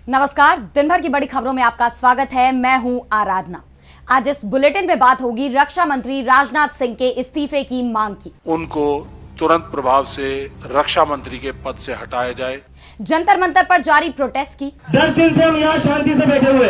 नमस्कार, दिन भर की बड़ी खबरों में आपका स्वागत है। मैं हूं आराधना। आज इस बुलेटिन में बात होगी रक्षा मंत्री राजनाथ सिंह के इस्तीफे की मांग की। उनको तुरंत प्रभाव से रक्षा मंत्री के पद से हटाया जाए। जंतर मंतर पर जारी प्रोटेस्ट की 10 दिन से हम यहाँ शांति से बैठे हुए,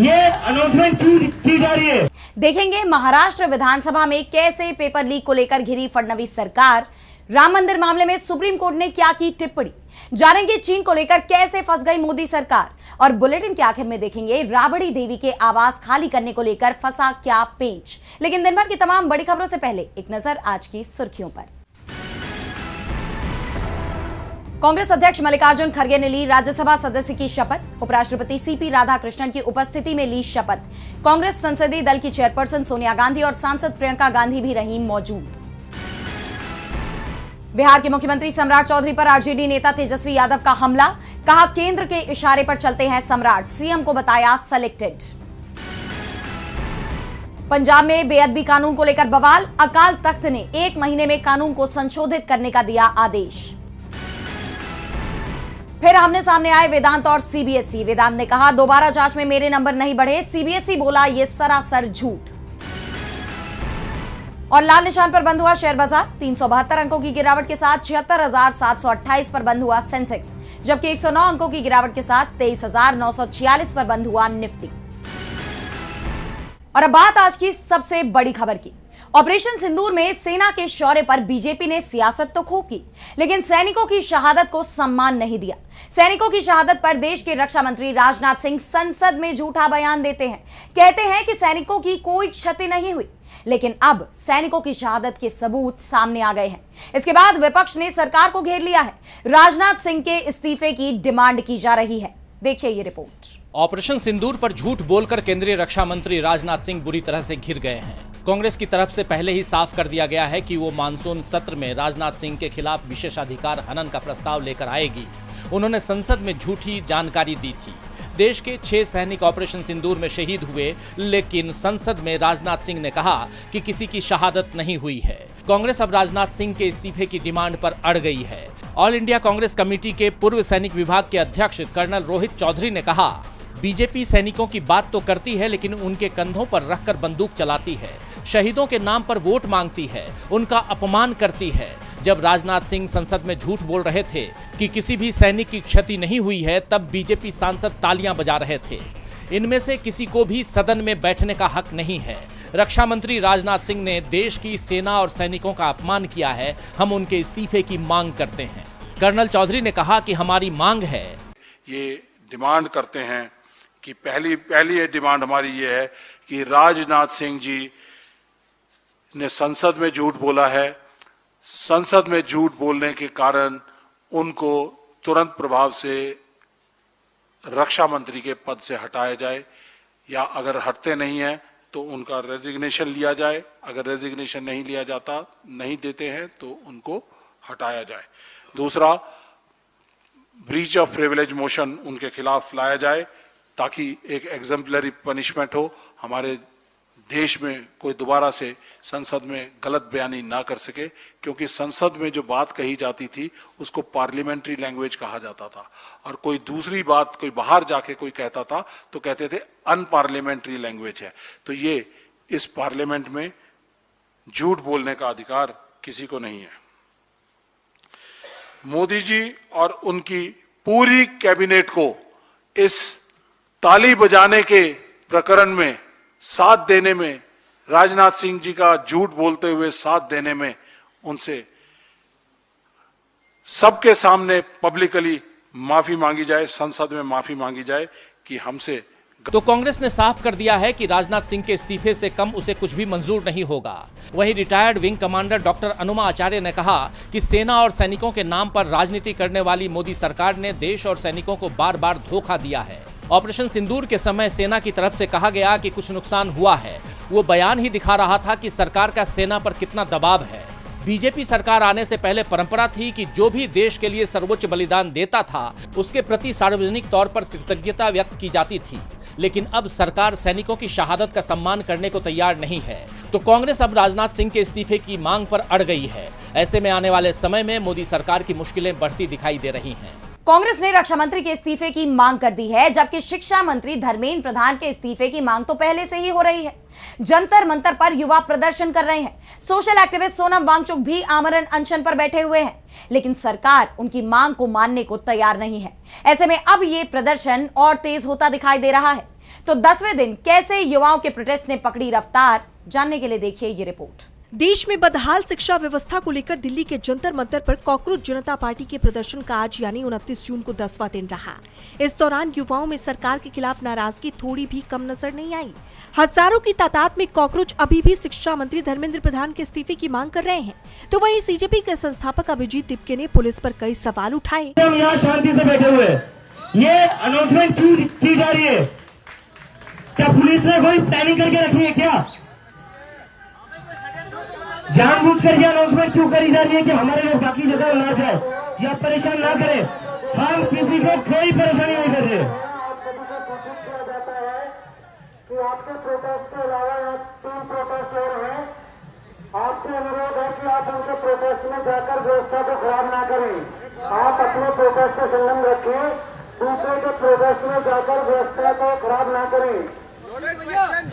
ये अनाउंसमेंट क्यों की जा रही है? देखेंगे महाराष्ट्र विधानसभा में कैसे पेपर लीक को लेकर घिरी फडणवीस सरकार। राम मंदिर मामले में सुप्रीम कोर्ट ने क्या की टिप्पणी। जानेंगे चीन को लेकर कैसे फंस गई मोदी सरकार। और बुलेटिन के आखिर में देखेंगे राबड़ी देवी के आवास खाली करने को लेकर फंसा क्या पेंच। लेकिन दिन भर की तमाम बड़ी खबरों से पहले एक नजर आज की सुर्खियों पर। कांग्रेस अध्यक्ष मल्लिकार्जुन खड़गे ने ली राज्यसभा सदस्य की शपथ। उपराष्ट्रपति सीपी राधाकृष्णन की उपस्थिति में ली शपथ। कांग्रेस संसदीय दल की चेयरपर्सन सोनिया गांधी और सांसद प्रियंका गांधी भी रहीं मौजूद। बिहार के मुख्यमंत्री सम्राट चौधरी पर आरजेडी नेता तेजस्वी यादव का हमला। कहा केंद्र के इशारे पर चलते हैं सम्राट, सीएम को बताया सेलेक्टेड। पंजाब में बेअदबी कानून को लेकर बवाल। अकाल तख्त ने 1 महीने में कानून को संशोधित करने का दिया आदेश। फिर आमने सामने आए वेदांत और सीबीएसई। वेदांत ने कहा दोबारा जांच में मेरे नंबर नहीं बढ़े। सीबीएसई बोला यह सरासर झूठ। और लाल निशान पर बंद हुआ शेयर बाजार। 372 अंकों की गिरावट के साथ 76,728 पर बंद हुआ सेंसेक्स, जबकि 109 अंकों की गिरावट के साथ 23,946 पर बंद हुआ निफ्टी। और अब बात आज की सबसे बड़ी खबर की। ऑपरेशन सिंदूर में सेना के शौर्य पर बीजेपी ने सियासत तो खूब की, लेकिन सैनिकों की शहादत को सम्मान नहीं दिया। सैनिकों की शहादत पर देश के रक्षा मंत्री राजनाथ सिंह संसद में झूठा बयान देते हैं। कहते हैं कि सैनिकों की कोई क्षति नहीं हुई, लेकिन अब सैनिकों की शहादत के सबूत सामने आ गए हैं। इसके बाद विपक्ष ने सरकार को घेर लिया है। राजनाथ सिंह के इस्तीफे की डिमांड की जा रही है। देखिए ये रिपोर्ट। ऑपरेशन सिंदूर पर झूठ बोलकर केंद्रीय रक्षा मंत्री राजनाथ सिंह बुरी तरह से घिर गए हैं। कांग्रेस की तरफ से पहले ही साफ कर दिया गया है कि वो मानसून सत्र में राजनाथ सिंह के खिलाफ विशेषाधिकार हनन का प्रस्ताव लेकर आएगी। उन्होंने संसद में झूठी जानकारी दी थी। देश के 6 सैनिक ऑपरेशन सिंदूर में शहीद हुए, लेकिन संसद में राजनाथ सिंह ने कहा कि किसी की शहादत नहीं हुई है। कांग्रेस अब राजनाथ सिंह के इस्तीफे की डिमांड पर अड़ गई है। ऑल इंडिया कांग्रेस कमेटी के पूर्व सैनिक विभाग के अध्यक्ष कर्नल रोहित चौधरी ने कहा बीजेपी सैनिकों की बात तो करती है, लेकिन उनके कंधों पर रखकर बंदूक चलाती है, शहीदों के नाम पर वोट मांगती है, उनका अपमान करती है। जब राजनाथ सिंह संसद में झूठ बोल रहे थे कि किसी भी सैनिक की क्षति नहीं हुई है, तब बीजेपी सांसद तालियां बजा रहे थे। इनमें से किसी को भी सदन में बैठने का हक नहीं है। रक्षा मंत्री राजनाथ सिंह ने देश की सेना और सैनिकों का अपमान किया है। हम उनके इस्तीफे की मांग करते हैं। कर्नल चौधरी ने कहा कि हमारी मांग है, ये डिमांड करते हैं कि पहली डिमांड हमारी ये है कि राजनाथ सिंह जी ने संसद में झूठ बोला है। संसद में झूठ बोलने के कारण उनको तुरंत प्रभाव से रक्षा मंत्री के पद से हटाया जाए, या अगर हटते नहीं हैं तो उनका रेजिग्नेशन लिया जाए। अगर रेजिग्नेशन नहीं लिया जाता, नहीं देते हैं, तो उनको हटाया जाए। दूसरा, ब्रीच ऑफ प्रिविलेज मोशन उनके खिलाफ लाया जाए, ताकि एक एग्जाम्पलरी पनिशमेंट हो। हमारे देश में कोई दोबारा से संसद में गलत बयानी ना कर सके, क्योंकि संसद में जो बात कही जाती थी उसको पार्लियामेंट्री लैंग्वेज कहा जाता था, और कोई दूसरी बात कोई बाहर जाके कोई कहता था तो कहते थे अनपार्लियामेंट्री लैंग्वेज है। तो ये इस पार्लियामेंट में झूठ बोलने का अधिकार किसी को नहीं है। मोदी जी और उनकी पूरी कैबिनेट को इस ताली बजाने के प्रकरण में साथ देने में, राजनाथ सिंह जी का झूठ बोलते हुए साथ देने में, उनसे सबके सामने पब्लिकली माफी मांगी जाए, संसद में माफी मांगी जाए कि हमसे। तो कांग्रेस ने साफ कर दिया है कि राजनाथ सिंह के इस्तीफे से कम उसे कुछ भी मंजूर नहीं होगा। वहीं रिटायर्ड विंग कमांडर डॉक्टर अनुमा आचार्य ने कहा कि सेना और सैनिकों के नाम पर राजनीति करने वाली मोदी सरकार ने देश और सैनिकों को बार बार धोखा दिया है। ऑपरेशन सिंदूर के समय सेना की तरफ से कहा गया कि कुछ नुकसान हुआ है, वो बयान ही दिखा रहा था कि सरकार का सेना पर कितना दबाव है। बीजेपी सरकार आने से पहले परंपरा थी कि जो भी देश के लिए सर्वोच्च बलिदान देता था उसके प्रति सार्वजनिक तौर पर कृतज्ञता व्यक्त की जाती थी, लेकिन अब सरकार सैनिकों की शहादत का सम्मान करने को तैयार नहीं है। तो कांग्रेस अब राजनाथ सिंह के इस्तीफे की मांग पर अड़ गई है। ऐसे में आने वाले समय में मोदी सरकार की मुश्किलें बढ़ती दिखाई दे रही हैं। कांग्रेस ने रक्षा मंत्री के इस्तीफे की मांग कर दी है, जबकि शिक्षा मंत्री धर्मेंद्र प्रधान के इस्तीफे की मांग तो पहले से ही हो रही है। जंतर मंतर पर युवा प्रदर्शन कर रहे हैं। सोशल एक्टिविस्ट सोनम वांगचुक भी आमरण अनशन पर बैठे हुए हैं, लेकिन सरकार उनकी मांग को मानने को तैयार नहीं है। ऐसे में अब ये प्रदर्शन और तेज होता दिखाई दे रहा है। तो 10वें दिन कैसे युवाओं के प्रोटेस्ट ने पकड़ी रफ्तार, जानने के लिए देखिए ये रिपोर्ट। देश में बदहाल शिक्षा व्यवस्था को लेकर दिल्ली के जंतर मंतर पर कॉकरोच जनता पार्टी के प्रदर्शन का आज यानी 29 जून को 10वां दिन रहा। इस दौरान युवाओं में सरकार के खिलाफ नाराजगी थोड़ी भी कम नजर नहीं आई। हजारों की तादाद में कॉकरोच अभी भी शिक्षा मंत्री धर्मेंद्र प्रधान के इस्तीफे की मांग कर रहे हैं। तो वहीं सीजेपी के संस्थापक अभिजीत तिपके ने पुलिस पर कई सवाल उठाए। हम यहाँ शांति से बैठे हुए, ये अनाउंसमेंट क्यों की जा रही है? क्या पुलिस ने कोई प्लानिंग करके रखी है क्या? जानबूझकर ये अनाउंसमेंट क्यों करी जा रही है कि हमारे लोग बाकी जगह ना जाए या परेशान ना करें? हम किसी को कोई परेशानी नहीं कर रहे। कि आपके प्रोटेस्ट के अलावा 3 प्रोटेस्ट और हैं। आपसे अनुरोध है कि आप उनके प्रोटेस्ट में जाकर व्यवस्था को खराब ना करें। आप अपने प्रोटेस्ट से संबंध रखें, दूसरे के प्रोटेस्ट में जाकर व्यवस्था को खराब ना करें।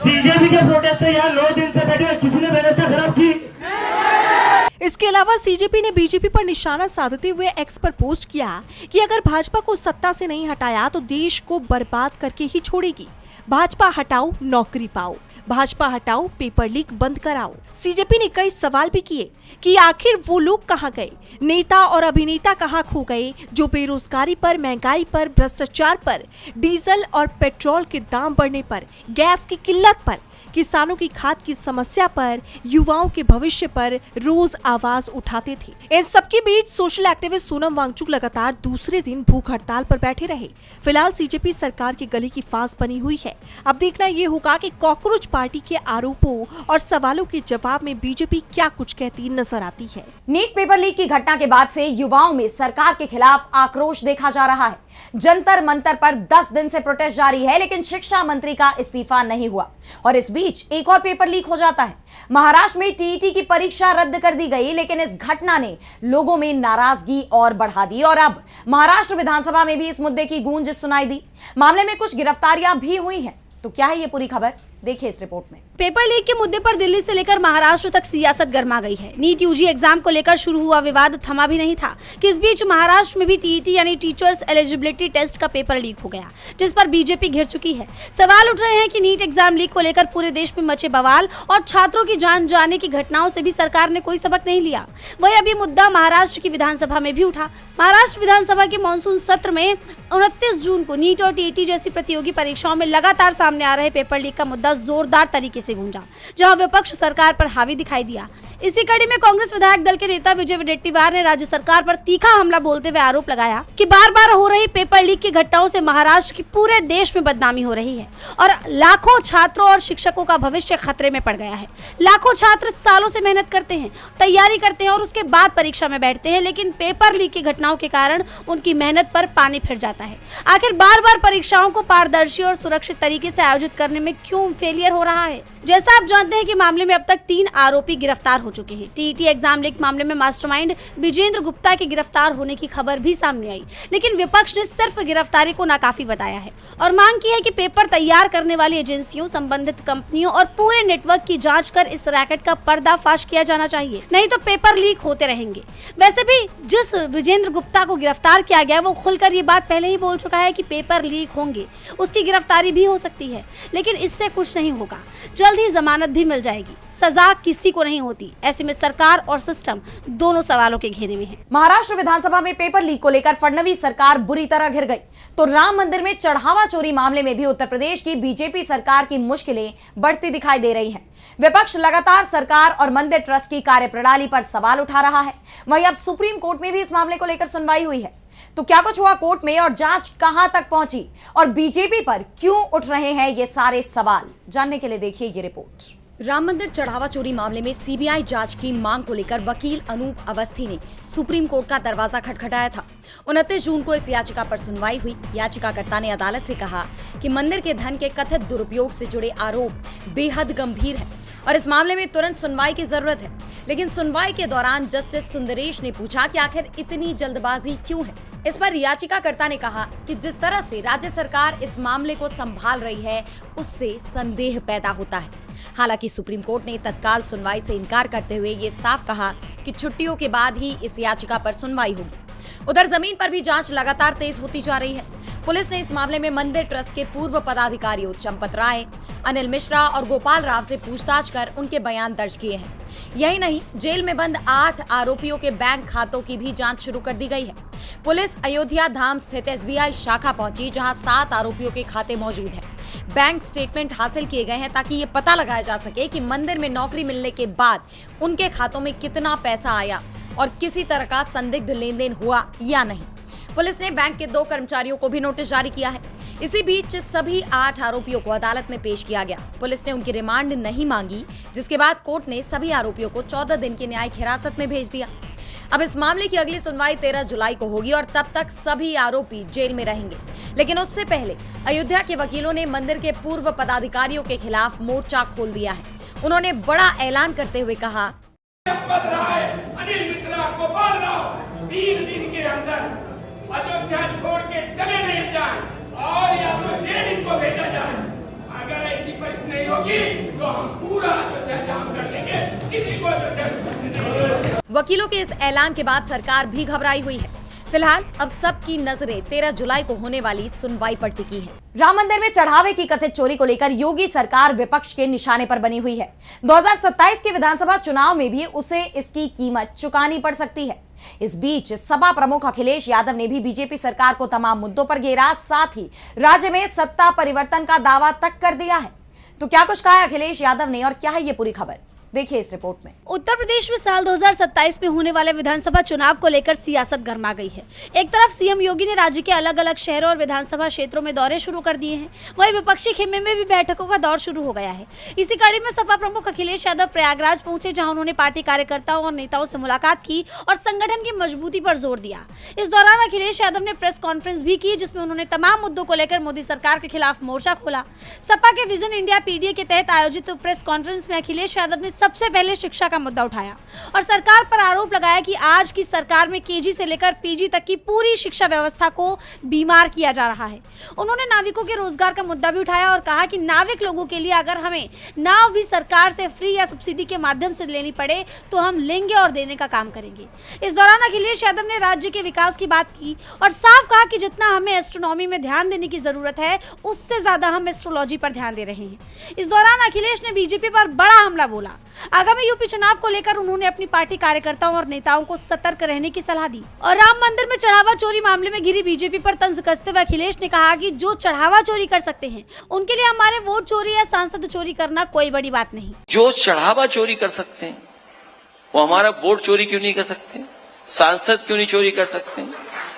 बीजेपी के प्रोटेस्ट से यहाँ 9 दिन से बैठे हुए, किसी ने व्यवस्था खराब की? इसके अलावा सीजेपी ने बीजेपी पर निशाना साधते हुए एक्स पर पोस्ट किया कि अगर भाजपा को सत्ता से नहीं हटाया तो देश को बर्बाद करके ही छोड़ेगी। भाजपा हटाओ नौकरी पाओ, भाजपा हटाओ पेपर लीक बंद कराओ। सीजेपी ने कई सवाल भी किए कि आखिर वो लोग कहां गए, नेता और अभिनेता कहां खो गए जो बेरोजगारी पर, महंगाई पर, भ्रष्टाचार पर, डीजल और पेट्रोल के दाम बढ़ने पर, गैस की किल्लत पर, किसानों की खाद की समस्या पर, युवाओं के भविष्य पर रोज आवाज उठाते थे। इन सबके बीच सोशल एक्टिविस्ट सोनम वांगचुक लगातार दूसरे दिन भूख हड़ताल पर बैठे रहे। फिलहाल सीजेपी सरकार के गले की फांस बनी हुई है। अब देखना ये होगा कि कॉकरोच पार्टी के आरोपों और सवालों के जवाब में बीजेपी क्या कुछ कहती नजर आती है। नीट पेपर लीक की घटना के बाद से युवाओं में सरकार के खिलाफ आक्रोश देखा जा रहा है। जंतर मंतर पर 10 दिन से प्रोटेस्ट जारी है, लेकिन शिक्षा मंत्री का इस्तीफा नहीं हुआ और इस बीच एक और पेपर लीक हो जाता है। महाराष्ट्र में टीईटी की परीक्षा रद्द कर दी गई, लेकिन इस घटना ने लोगों में नाराजगी और बढ़ा दी और अब महाराष्ट्र विधानसभा में भी इस मुद्दे की गूंज सुनाई दी। मामले में कुछ गिरफ्तारियां भी हुई हैं। तो क्या है ये पूरी खबर, देखिए इस रिपोर्ट में। पेपर लीक के मुद्दे पर दिल्ली से लेकर महाराष्ट्र तक सियासत गर्मा गई है। नीट यूजी एग्जाम को लेकर शुरू हुआ विवाद थमा भी नहीं था कि इस बीच महाराष्ट्र में भी टीईटी यानी टीचर्स एलिजिबिलिटी टेस्ट का पेपर लीक हो गया, जिस पर बीजेपी घिर चुकी है। सवाल उठ रहे हैं कि नीट एग्जाम लीक को लेकर पूरे देश में मचे बवाल और छात्रों की जान जाने की घटनाओं से भी सरकार ने कोई सबक नहीं लिया। वही अभी मुद्दा महाराष्ट्र की विधानसभा में भी उठा। महाराष्ट्र विधानसभा के मानसून सत्र में 29 जून को नीट और टीईटी जैसी प्रतियोगी परीक्षाओं में लगातार सामने आ रहे पेपर लीक का मुद्दा जोरदार तरीके से गूंजा, जहां विपक्ष सरकार पर हावी दिखाई दिया। इसी कड़ी में कांग्रेस विधायक दल के नेता विजय वडेट्टीवार ने राज्य सरकार पर तीखा हमला बोलते हुए आरोप लगाया कि बार बार हो रही पेपर लीक की घटनाओं से महाराष्ट्र की पूरे देश में बदनामी हो रही है और लाखों छात्रों और शिक्षकों का भविष्य खतरे में पड़ गया है। लाखों छात्र सालों से मेहनत करते हैं, तैयारी करते हैं और उसके बाद परीक्षा में बैठते हैं, लेकिन पेपर लीक की घटनाओं के कारण उनकी मेहनत पर पानी फिर जाता है। आखिर बार बार परीक्षाओं को पारदर्शी और सुरक्षित तरीके से आयोजित करने में क्यों फेलियर हो रहा है? जैसा आप जानते हैं कि मामले में अब तक 3 आरोपी गिरफ्तार हो चुके हैं। टीईटी एग्जाम लीक मामले में मास्टरमाइंड विजेंद्र गुप्ता के गिरफ्तार होने की खबर भी सामने आई, लेकिन विपक्ष ने सिर्फ गिरफ्तारी को नाकाफी बताया है और मांग की है कि पेपर तैयार करने वाली एजेंसियों, संबंधित कंपनियों और पूरे नेटवर्क की जांच कर इस रैकेट का पर्दाफाश किया जाना चाहिए, नहीं तो पेपर लीक होते रहेंगे। वैसे भी जिस विजेंद्र गुप्ता को गिरफ्तार किया गया वो खुलकर ये बात पहले ही बोल चुका है कि पेपर लीक होंगे, उसकी गिरफ्तारी भी हो सकती है, लेकिन इससे कुछ नहीं होगा। जल्द ही जमानत भी मिल जाएगी, सजा किसी को नहीं होती। ऐसे में सरकार और सिस्टम दोनों सवालों के घेरे में है। महाराष्ट्र विधानसभा में पेपर लीक को लेकर फडणवीस सरकार बुरी तरह घिर गई, तो राम मंदिर में चढ़ावा चोरी मामले में भी उत्तर प्रदेश की बीजेपी सरकार की मुश्किलें बढ़ती दिखाई दे रही हैं। विपक्ष लगातार सरकार और मंदिर ट्रस्ट की कार्यप्रणाली पर सवाल उठा रहा है। वहीं अब सुप्रीम कोर्ट में भी इस मामले को लेकर सुनवाई हुई है। तो क्या कुछ हुआ कोर्ट में और जांच कहां तक पहुंची और बीजेपी पर क्यों उठ रहे हैं ये सारे सवाल, जानने के लिए देखिए ये रिपोर्ट। राम मंदिर चढ़ावा चोरी मामले में सीबीआई जांच की मांग को लेकर वकील अनूप अवस्थी ने सुप्रीम कोर्ट का दरवाजा खटखटाया था। 29 जून को इस याचिका पर सुनवाई हुई। याचिकाकर्ता ने अदालत से कहा कि मंदिर के धन के कथित दुरुपयोग से जुड़े आरोप बेहद गंभीर है और इस मामले में तुरंत सुनवाई की जरूरत है। लेकिन सुनवाई के दौरान जस्टिस सुंदरेश ने पूछा कि आखिर इतनी जल्दबाजी क्यों है। इस पर याचिकाकर्ता ने कहा कि जिस तरह से राज्य सरकार इस मामले को संभाल रही है उससे संदेह पैदा होता है। हालांकि सुप्रीम कोर्ट ने तत्काल सुनवाई से इनकार करते हुए ये साफ कहा कि छुट्टियों के बाद ही इस याचिका पर सुनवाई होगी। उधर जमीन पर भी जांच लगातार तेज होती जा रही है। पुलिस ने इस मामले में मंदिर ट्रस्ट के पूर्व पदाधिकारियों चंपत राय, अनिल मिश्रा और गोपाल राव से पूछताछ कर उनके बयान दर्ज किए हैं। यही नहीं, जेल में बंद 8 आरोपियों के बैंक खातों की भी जांच शुरू कर दी गई है। पुलिस अयोध्या धाम स्थित SBI शाखा पहुंची, जहां 7 आरोपियों के खाते मौजूद हैं। बैंक स्टेटमेंट हासिल किए गए हैं ताकि ये पता लगाया जा सके कि मंदिर में नौकरी मिलने के बाद उनके खातों में कितना पैसा आया और किसी तरह का संदिग्ध लेन देन हुआ या नहीं। पुलिस ने बैंक के 2 कर्मचारियों को भी नोटिस जारी किया है। इसी बीच सभी 8 आरोपियों को अदालत में पेश किया गया। पुलिस ने उनकी रिमांड नहीं मांगी, जिसके बाद कोर्ट ने सभी आरोपियों को 14 दिन की न्यायिक हिरासत में भेज दिया। अब इस मामले की अगली सुनवाई 13 जुलाई को होगी और तब तक सभी आरोपी जेल में रहेंगे। लेकिन उससे पहले अयोध्या के वकीलों ने मंदिर के पूर्व पदाधिकारियों के खिलाफ मोर्चा खोल दिया है। उन्होंने बड़ा ऐलान करते हुए कहा, अनिल मिश्रा, गोपाल राव 3 दिन के अंदर अयोध्या छोड़ के चले नहीं जाए और या तो जेल इनको भेजा जाए। अगर ऐसी परिस्थिति नहीं होगी तो हम पूरा अयोध्या जाम कर देंगे, किसी को अयोध्या से कुछ नहीं होगा। वकीलों के इस ऐलान के बाद सरकार भी घबराई हुई है। फिलहाल अब सबकी नजरें 13 जुलाई को होने वाली सुनवाई पर टिकी है। राम मंदिर में चढ़ावे की कथित चोरी को लेकर योगी सरकार विपक्ष के निशाने पर बनी हुई है। 2027 के विधानसभा चुनाव में भी उसे इसकी कीमत चुकानी पड़ सकती है। इस बीच सपा प्रमुख अखिलेश यादव ने भी बीजेपी सरकार को तमाम मुद्दों पर घेरा, साथ ही राज्य में सत्ता परिवर्तन का दावा तक कर दिया है। तो क्या कुछ कहा है अखिलेश यादव ने और क्या है ये पूरी खबर, देखिए इस रिपोर्ट में। उत्तर प्रदेश में साल 2027 में होने वाले विधानसभा चुनाव को लेकर सियासत गर्मा गई है। एक तरफ सीएम योगी ने राज्य के अलग अलग शहरों और विधानसभा क्षेत्रों में दौरे शुरू कर दिए हैं, वहीं विपक्षी खेमे में भी बैठकों का दौर शुरू हो गया है। इसी कड़ी में सपा प्रमुख अखिलेश यादव प्रयागराज पहुंचे, जहां उन्होंने पार्टी कार्यकर्ताओं और नेताओं से मुलाकात की और संगठन की मजबूती पर जोर दिया। इस दौरान अखिलेश यादव ने प्रेस कॉन्फ्रेंस भी की, जिसमें उन्होंने तमाम मुद्दों को लेकर मोदी सरकार के खिलाफ मोर्चा खोला। सपा के विजन इंडिया PDA के तहत आयोजित प्रेस कॉन्फ्रेंस में अखिलेश यादव ने सबसे पहले शिक्षा का मुद्दा उठाया और सरकार पर आरोप लगाया कि आज की सरकार में KG से लेकर PG तक की पूरी शिक्षा व्यवस्था को बीमार किया जा रहा है। उन्होंने नाविकों के रोजगार का मुद्दा भी उठाया और कहा कि नाविक लोगों के लिए अगर हमें नाव भी सरकार से फ्री या सब्सिडी के माध्यम से लेनी पड़े तो हम लेंगे और देने का काम करेंगे। इस दौरान अखिलेश यादव ने राज्य के विकास की बात की और साफ कहा कि जितना हमें एस्ट्रोनॉमी में ध्यान देने की जरूरत है, उससे ज्यादा हम एस्ट्रोलॉजी पर ध्यान दे रहे हैं। इस दौरान अखिलेश ने बीजेपी पर बड़ा हमला बोला। आगामी यूपी चुनाव को लेकर उन्होंने अपनी पार्टी कार्यकर्ताओं और नेताओं को सतर्क रहने की सलाह दी और राम मंदिर में चढ़ावा चोरी मामले में घिरी बीजेपी पर तंज कसते हुए अखिलेश ने कहा कि जो चढ़ावा चोरी कर सकते हैं उनके लिए हमारे वोट चोरी या सांसद चोरी करना कोई बड़ी बात नहीं। जो चढ़ावा चोरी कर सकते हैं वो हमारा वोट चोरी क्यों नहीं कर सकते, सांसद क्यों नहीं चोरी कर सकते,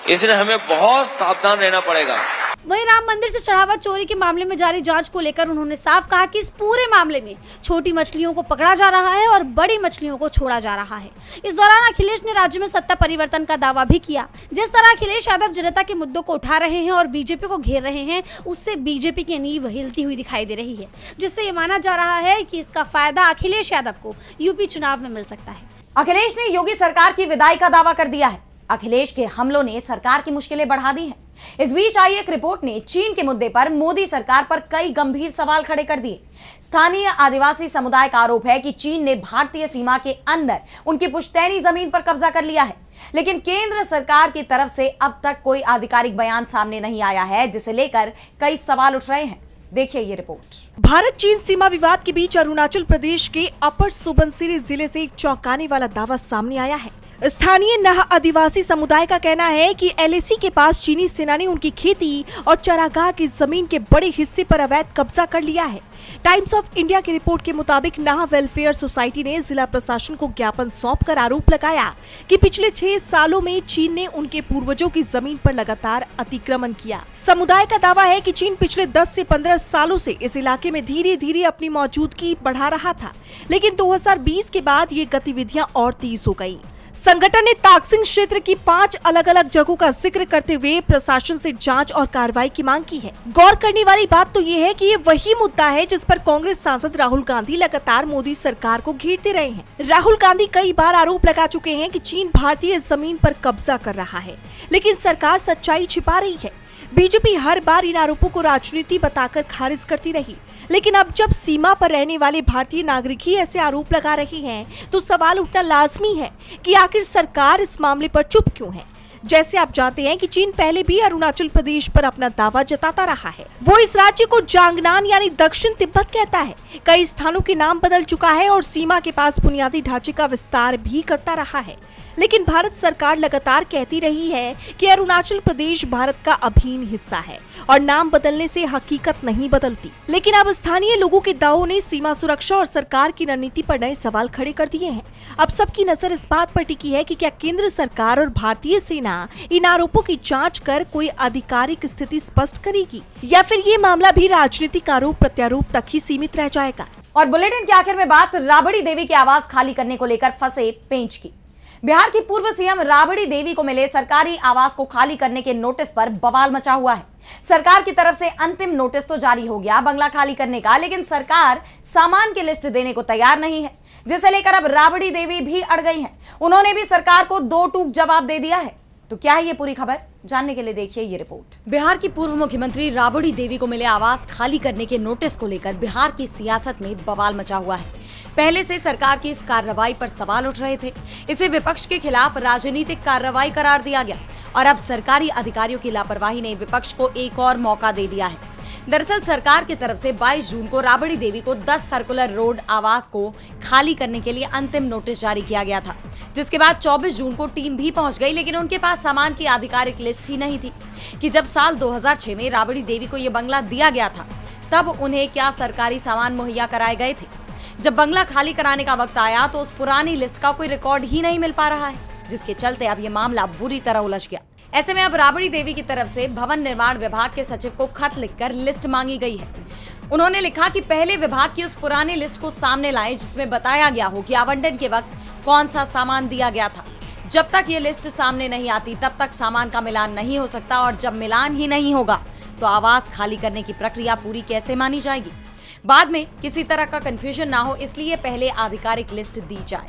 इसलिए हमें बहुत सावधान रहना पड़ेगा। वहीं राम मंदिर से चढ़ावा चोरी के मामले में जारी जांच को लेकर उन्होंने साफ कहा कि इस पूरे मामले में छोटी मछलियों को पकड़ा जा रहा है और बड़ी मछलियों को छोड़ा जा रहा है। इस दौरान अखिलेश ने राज्य में सत्ता परिवर्तन का दावा भी किया। जिस तरह अखिलेश यादव जनता के मुद्दों को उठा रहे हैं और बीजेपी को घेर रहे हैं, उससे बीजेपी की नींव हिलती हुई दिखाई दे रही है, जिससे ये माना जा रहा है कि इसका फायदा अखिलेश यादव को यूपी चुनाव में मिल सकता है। अखिलेश ने योगी सरकार की विदाई का दावा कर दिया है। अखिलेश के हमलों ने सरकार की मुश्किलें बढ़ा दी हैं। इस बीच आई एक रिपोर्ट ने चीन के मुद्दे पर मोदी सरकार पर कई गंभीर सवाल खड़े कर दिए। स्थानीय आदिवासी समुदाय का आरोप है कि चीन ने भारतीय सीमा के अंदर उनकी पुश्तैनी जमीन पर कब्जा कर लिया है, लेकिन केंद्र सरकार की तरफ से अब तक कोई आधिकारिक बयान सामने नहीं आया है, जिसे लेकर कई सवाल उठ रहे हैं। देखिए ये रिपोर्ट। भारत चीन सीमा विवाद के बीच अरुणाचल प्रदेश के अपर सुबनसिरी जिले से एक चौंकाने वाला दावा सामने आया है। स्थानीय नाह आदिवासी समुदाय का कहना है कि LAC के पास चीनी सेना ने उनकी खेती और चरागाह की जमीन के बड़े हिस्से पर अवैध कब्जा कर लिया है। टाइम्स ऑफ इंडिया की रिपोर्ट के मुताबिक नाह वेलफेयर सोसाइटी ने जिला प्रशासन को ज्ञापन सौंपकर आरोप लगाया कि पिछले 6 सालों में चीन ने उनके पूर्वजों की जमीन पर लगातार अतिक्रमण किया। समुदाय का दावा है कि चीन पिछले 10 से 15 सालों से इस इलाके में धीरे धीरे अपनी मौजूदगी बढ़ा रहा था, लेकिन 2020 के बाद ये गतिविधियां और तेज हो गयी। संगठन ने ताकसिंग क्षेत्र की 5 अलग अलग जगहों का जिक्र करते हुए प्रशासन से जांच और कार्रवाई की मांग की है। गौर करने वाली बात तो ये है कि ये वही मुद्दा है जिस पर कांग्रेस सांसद राहुल गांधी लगातार मोदी सरकार को घेरते रहे हैं। राहुल गांधी कई बार आरोप लगा चुके हैं कि चीन भारतीय जमीन पर कब्जा कर रहा है, लेकिन सरकार सच्चाई छिपा रही है। बीजेपी हर बार इन आरोपों को राजनीति बताकर खारिज करती रही, लेकिन अब जब सीमा पर रहने वाले भारतीय नागरिक ही ऐसे आरोप लगा रहे हैं तो सवाल उठना लाजमी है कि आखिर सरकार इस मामले पर चुप क्यों है। जैसे आप जानते हैं कि चीन पहले भी अरुणाचल प्रदेश पर अपना दावा जताता रहा है। वो इस राज्य को जांगनान यानी दक्षिण तिब्बत कहता है। कई स्थानों के नाम बदल चुका है और सीमा के पास बुनियादी ढांचे का विस्तार भी करता रहा है, लेकिन भारत सरकार लगातार कहती रही है कि अरुणाचल प्रदेश भारत का अभिन्न हिस्सा है और नाम बदलने से हकीकत नहीं बदलती। लेकिन अब स्थानीय लोगों के दावों ने सीमा सुरक्षा और सरकार की रणनीति पर नए सवाल खड़े कर दिए हैं। अब सबकी नजर इस बात पर टिकी है कि क्या केंद्र सरकार और भारतीय सेना इन आरोपों की जांच कर कोई आधिकारिक स्थिति स्पष्ट करेगी, या फिर ये मामला भी राजनीतिक आरोप प्रत्यारोप तक ही सीमित रह जाएगा। और बुलेटिन के आखिर में बात राबड़ी देवी के आवास खाली करने को लेकर फंसे पेंच की। बिहार की पूर्व सीएम राबड़ी देवी को मिले सरकारी आवास को खाली करने के नोटिस पर बवाल मचा हुआ है। सरकार की तरफ से अंतिम नोटिस तो जारी हो गया बंगला खाली करने का, लेकिन सरकार सामान की लिस्ट देने को तैयार नहीं है, जिसे लेकर अब राबड़ी देवी भी अड़ गई हैं। उन्होंने भी सरकार को दो टूक जवाब दे दिया है। तो क्या है ये पूरी खबर, जानने के लिए देखिए ये रिपोर्ट। बिहार की पूर्व मुख्यमंत्री राबड़ी देवी को मिले आवास खाली करने के नोटिस को लेकर बिहार की सियासत में बवाल मचा हुआ है। पहले से सरकार की इस कार्रवाई पर सवाल उठ रहे थे। इसे विपक्ष के खिलाफ राजनीतिक कार्रवाई करार दिया गया और अब सरकारी अधिकारियों की लापरवाही ने विपक्ष को एक और मौका दे दिया है। दरअसल सरकार की तरफ से 22 जून को राबड़ी देवी को 10 सर्कुलर रोड आवास को खाली करने के लिए अंतिम नोटिस जारी किया गया था, जिसके बाद 24 जून को टीम भी पहुंच गई, लेकिन उनके पास सामान की आधिकारिक लिस्ट ही नहीं थी कि जब साल 2006 में राबड़ी देवी को यह बंगला दिया गया था तब उन्हें क्या सरकारी सामान मुहैया कराए गए थे। जब बंगला खाली कराने का वक्त आया तो उस पुरानी लिस्ट का कोई रिकॉर्ड ही नहीं मिल पा रहा है, जिसके चलते अब ये मामला बुरी तरह उलझ गया। ऐसे में अब राबड़ी देवी की तरफ से भवन निर्माण विभाग के सचिव को खत लिखकर लिस्ट मांगी गई है। उन्होंने लिखा कि पहले विभाग की उस पुरानी लिस्ट को सामने लाएं जिसमें बताया गया हो कि आवंटन के वक्त कौन सा सामान दिया गया था। जब तक ये लिस्ट सामने नहीं आती तब तक सामान का मिलान नहीं हो सकता, और जब मिलान ही नहीं होगा तो आवास खाली करने की प्रक्रिया पूरी कैसे मानी जाएगी। बाद में किसी तरह का कंफ्यूजन ना हो इसलिए पहले आधिकारिक लिस्ट दी जाए,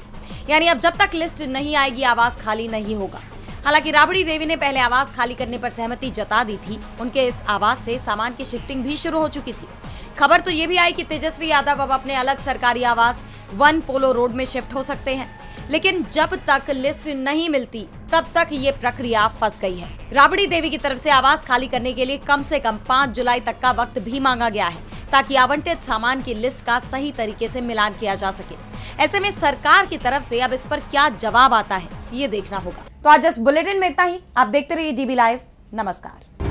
यानी अब जब तक लिस्ट नहीं आएगी आवास खाली नहीं होगा। हालांकि राबड़ी देवी ने पहले आवास खाली करने पर सहमति जता दी थी। उनके इस आवास से सामान की शिफ्टिंग भी शुरू हो चुकी थी। खबर तो ये भी आई कि तेजस्वी यादव अब अपने अलग सरकारी आवास 1 पोलो रोड में शिफ्ट हो सकते हैं, लेकिन जब तक लिस्ट नहीं मिलती तब तक ये प्रक्रिया फंस गई है। राबड़ी देवी की तरफ से आवास खाली करने के लिए कम से कम 5 जुलाई तक का वक्त भी मांगा गया है, ताकि आवंटित सामान की लिस्ट का सही तरीके से मिलान किया जा सके। ऐसे में सरकार की तरफ से अब इस पर क्या जवाब आता है ये देखना होगा। तो आज इस बुलेटिन में इतना ही। आप देखते रहिए DB लाइव। नमस्कार।